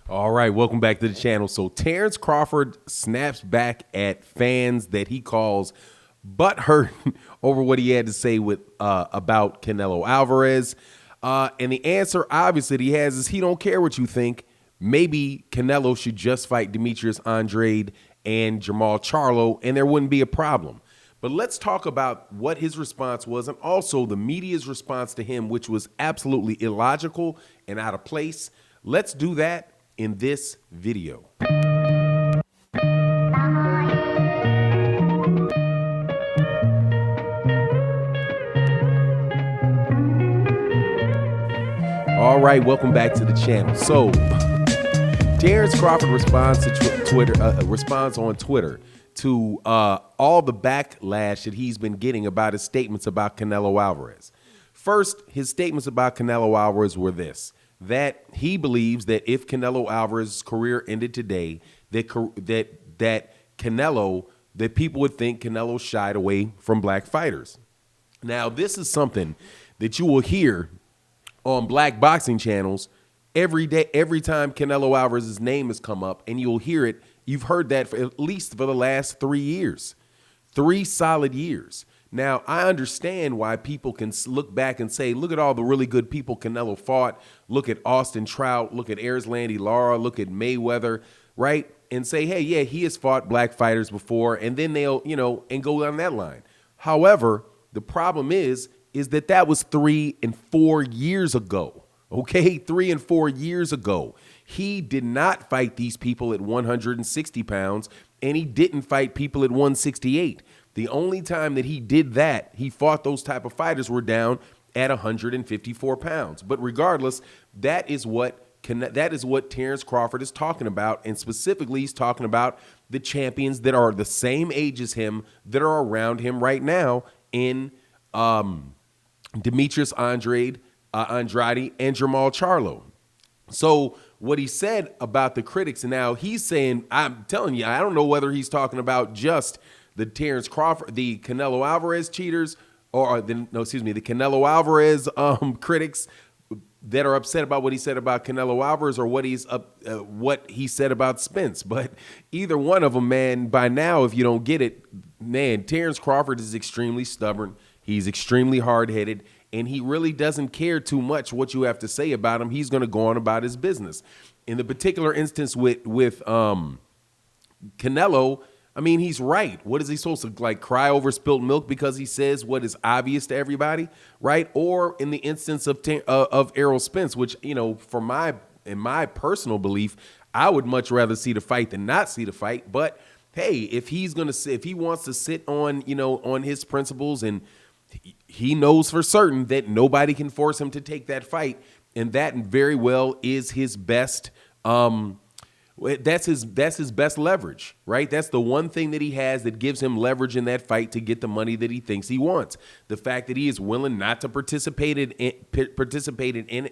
All right, welcome back to the channel. So Terence Crawford snaps back at fans that he calls butthurt over what he had to say with about Canelo Alvarez. And the answer, obviously, that he has is he don't care what you think. Maybe Canelo should just fight Demetrius, Andrade, and Jermall Charlo, and there wouldn't be a problem. But let's talk about what his response was and also the media's response to him, which was absolutely illogical and out of place. Let's do that in this video. All right, welcome back to the channel. So, Terence Crawford responds to Twitter, responds on Twitter to all the backlash that he's been getting about his statements about Canelo Alvarez. First, his statements about Canelo Alvarez were this: that he believes that if Canelo Alvarez's career ended today, that people would think Canelo shied away from black fighters. Now, this is something that you will hear on black boxing channels every day, every time Canelo Alvarez's name has come up, and you'll hear it. You've heard that for at least for the last 3 years, 3 solid years. Now, I understand why people can look back and say, look at all the really good people Canelo fought. Look at Austin Trout, look at Erislandy Lara, look at Mayweather, right? And say, hey, yeah, he has fought black fighters before, and then they'll, and go down that line. However, the problem is that was 3 and 4 years ago. Okay, 3 and 4 years ago. He did not fight these people at 160 pounds, and he didn't fight people at 168. The only time that he did that, he fought those type of fighters, were down at 154 pounds. But regardless, that is what Terence Crawford is talking about, and specifically he's talking about the champions that are the same age as him, that are around him right now in Demetrius, Andrade, and Jermall Charlo. So what he said about the critics, and now he's saying, I'm telling you, I don't know whether he's talking about just the Terence Crawford, the Canelo Alvarez cheaters, or the Canelo Alvarez critics that are upset about what he said about Canelo Alvarez, or what he said about Spence. But either one of them, man, by now, if you don't get it, man, Terence Crawford is extremely stubborn. He's extremely hard-headed, and he really doesn't care too much what you have to say about him. He's going to go on about his business. In the particular instance with Canelo, I mean, he's right. What is he supposed to, like, cry over spilt milk because he says what is obvious to everybody, right? Or in the instance of Errol Spence, which, in my personal belief, I would much rather see the fight than not see the fight. But hey, if he wants to sit on, on his principles, and he knows for certain that nobody can force him to take that fight, and that very well is his best. That's his best leverage, right? That's the one thing that he has that gives him leverage in that fight to get the money that he thinks he wants. The fact that he is willing not to participate in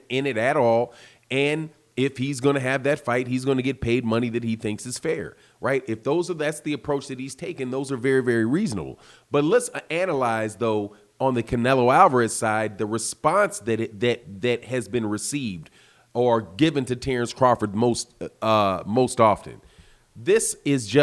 it at all, and if he's going to have that fight, he's going to get paid money that he thinks is fair, right? If that's the approach that he's taken, those are very, very reasonable. But let's analyze, though, on the Canelo Alvarez side, the response that has been received or given to Terence Crawford most often. This is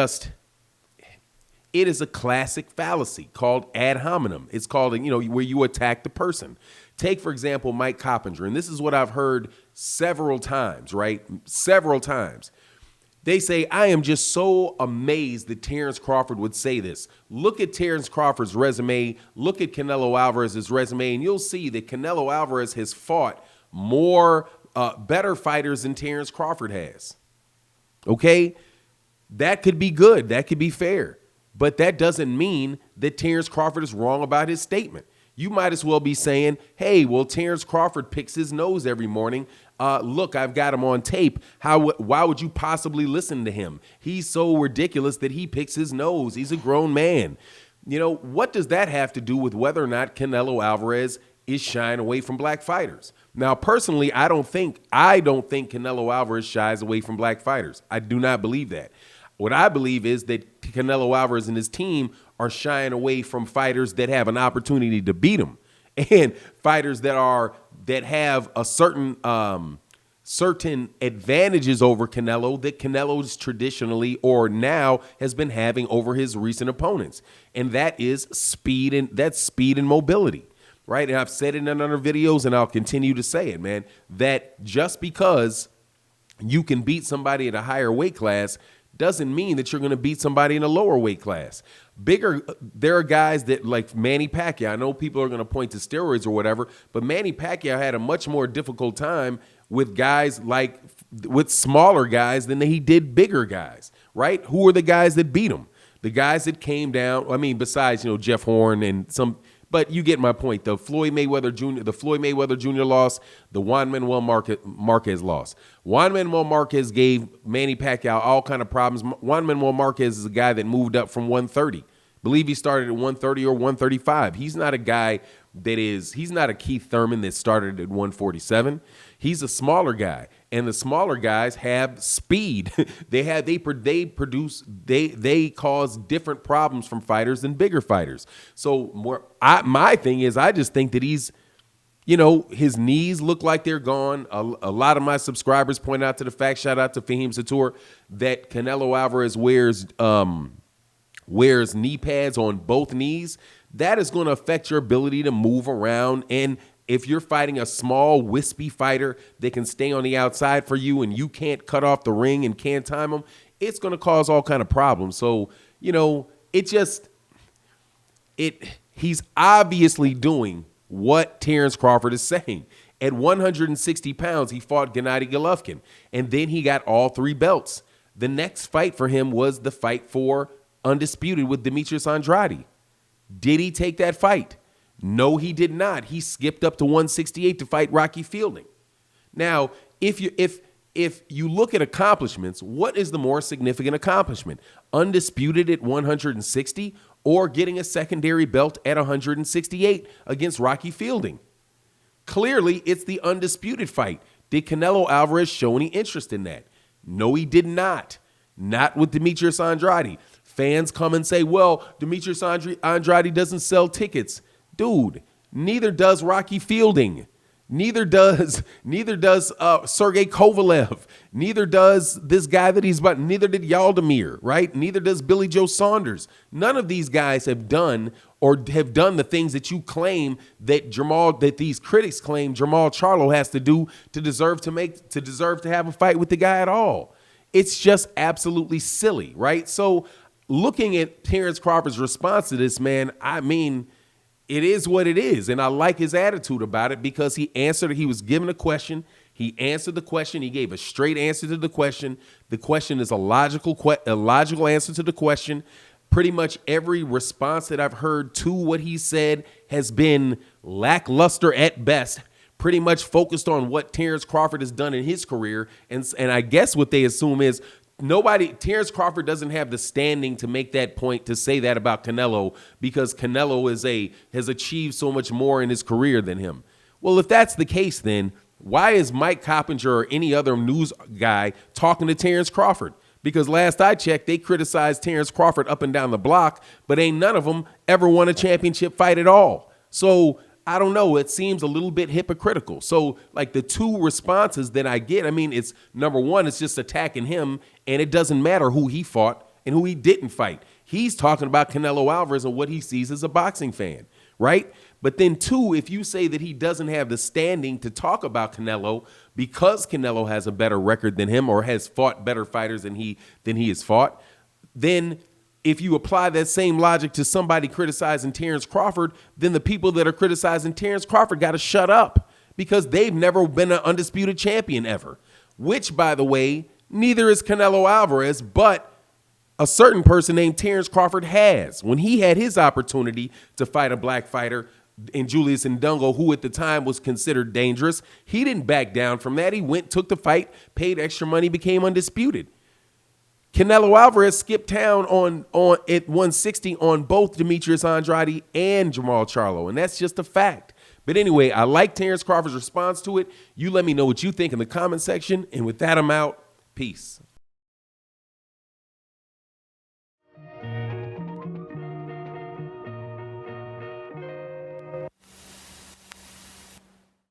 it is a classic fallacy called ad hominem. It's called, where you attack the person. Take, for example, Mike Coppinger, and this is what I've heard several times, right? Several times. They say, I am just so amazed that Terence Crawford would say this. Look at Terence Crawford's resume. Look at Canelo Alvarez's resume, and you'll see that Canelo Alvarez has fought more better fighters than Terence Crawford has. Okay? That could be good. That could be fair. But that doesn't mean that Terence Crawford is wrong about his statement. You might as well be saying, hey, well, Terence Crawford picks his nose every morning. Look, I've got him on tape. Why would you possibly listen to him? He's so ridiculous that he picks his nose. He's a grown man. What does that have to do with whether or not Canelo Alvarez is shying away from black fighters? Now, personally, I don't think Canelo Alvarez shies away from black fighters. I do not believe that. What I believe is that Canelo Alvarez and his team are shying away from fighters that have an opportunity to beat him, and fighters that have a certain certain advantages over Canelo that Canelo's traditionally or now has been having over his recent opponents. And that is speed and mobility, right? And I've said it in other videos and I'll continue to say it, man, that just because you can beat somebody at a higher weight class doesn't mean that you're going to beat somebody in a lower weight class. There are guys that like Manny Pacquiao. I know people are going to point to steroids or whatever, but Manny Pacquiao had a much more difficult time with smaller guys than he did bigger guys, right? Who are the guys that beat him? The guys that came down, I mean, besides, Jeff Horn and some, but you get my point. The Floyd Mayweather Jr. loss, the Juan Manuel Marquez loss. Juan Manuel Marquez gave Manny Pacquiao all kind of problems. Juan Manuel Marquez is a guy that moved up from 130. Believe he started at 130 or 135. He's not a guy he's not a Keith Thurman that started at 147. He's a smaller guy, and the smaller guys have speed. They cause different problems from fighters than bigger fighters. So my thing is, I just think that he's, his knees look like they're gone. A lot of my subscribers point out to the fact, shout out to Fahim Sator, that Canelo Alvarez wears knee pads on both knees. That is going to affect your ability to move around. And if you're fighting a small, wispy fighter that can stay on the outside for you and you can't cut off the ring and can't time him, it's going to cause all kind of problems. So, he's obviously doing what Terence Crawford is saying. At 160 pounds, he fought Gennady Golovkin, and then he got all 3 belts. The next fight for him was the fight for undisputed with Demetrius Andrade. Did he take that fight? No, he did not. He skipped up to 168 to fight Rocky Fielding. Now, if you look at accomplishments, what is the more significant accomplishment? Undisputed at 160 or getting a secondary belt at 168 against Rocky Fielding? Clearly, it's the undisputed fight. Did Canelo Alvarez show any interest in that? No, he did not. Not with Demetrius Andrade. Fans come and say, well, Demetrius Andrade doesn't sell tickets. Dude, neither does Rocky Fielding. Neither does Sergey Kovalev. Neither does this guy that he's about. Neither did Yaldemir, right? Neither does Billy Joe Saunders. None of these guys have done the things that you claim that these critics claim Jermall Charlo has to do to deserve to have a fight with the guy at all. It's just absolutely silly, right? So looking at Terence Crawford's response to this, man, I mean, it is what it is. And I like his attitude about it because he was given a question. He answered the question. He gave a straight answer to the question. The question is a logical answer to the question. Pretty much every response that I've heard to what he said has been lackluster at best, pretty much focused on what Terence Crawford has done in his career. And I guess what they assume is Terence Crawford doesn't have the standing to make that point, to say that about Canelo, because Canelo has achieved so much more in his career than him. Well, if that's the case, then why is Mike Coppinger or any other news guy talking to Terence Crawford? Because last I checked, they criticized Terence Crawford up and down the block, but ain't none of them ever won a championship fight at all. So I don't know. It seems a little bit hypocritical. So like the 2 responses that I get, I mean, it's number one, it's just attacking him, and it doesn't matter who he fought and who he didn't fight. He's talking about Canelo Alvarez and what he sees as a boxing fan, right? But then 2, if you say that he doesn't have the standing to talk about Canelo because Canelo has a better record than him or has fought better fighters than he has fought, then if you apply that same logic to somebody criticizing Terence Crawford, then the people that are criticizing Terence Crawford got to shut up because they've never been an undisputed champion ever, which, by the way, neither is Canelo Alvarez, but a certain person named Terence Crawford has. When he had his opportunity to fight a black fighter in Julius Ndungo, who at the time was considered dangerous, he didn't back down from that. He went, took the fight, paid extra money, became undisputed. Canelo Alvarez skipped town on at 160 on both Demetrius Andrade and Jermall Charlo, and that's just a fact. But anyway, I like Terence Crawford's response to it. You let me know what you think in the comment section, and with that, I'm out. Peace.